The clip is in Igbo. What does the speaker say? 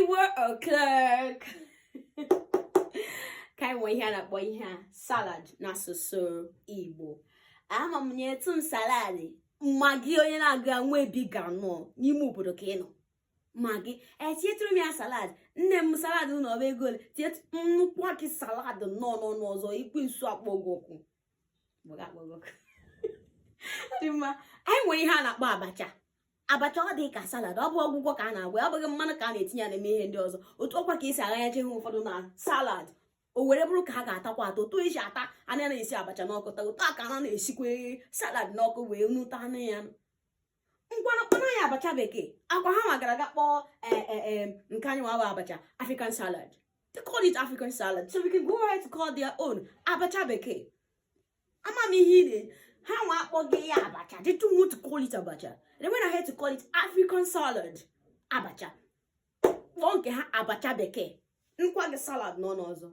Igbo o'clock. Ka anyị nwee ihe a na-akpọ ihe a salad n'asụsụ Igbo. Ama m nyetụ m salad magi onye na-aga nwa ebiga nọ n'ime obodo ka ị nọ. Magi etinyetụrụ m ya salad nne m salad n'ọba ego ole tinyetụ nnukwu akị salad n'ọzọ ikwu nsu akpọgokwu dị mma. Anyị nwere ihe a na-akpọ abacha ọ dị ka salad, ọ bụ ọgwụgwọ ka a na-agwa, ọ bụghị mmanụ ka a na-etinye ya n'ime ihe ndị ọzọ. Otu ọkwa ka esi aghanyeje ihe ụfọdụ na salad o were bụrụ ka a ga-atakwa ata. Otu esi ata anya na-esi abacha n'ọkụ taa, otu a ka a na-esikwa salad n'ọkụ wee nuta anya ya. Ngwanakpana ya abacha bekee akwa ha magara aga kpọọ nke anyị nwa abacha African salad. They call it African salad, so we can go right to call their own abacha bekee. Amamihe ha nwa akpọghị ya abacha. They don't want to call it abacha. They went ahead to call it African salad abacha. Kpọọ nke ha abacha bekee. Nkwa gị salad nọ n'ọzọ.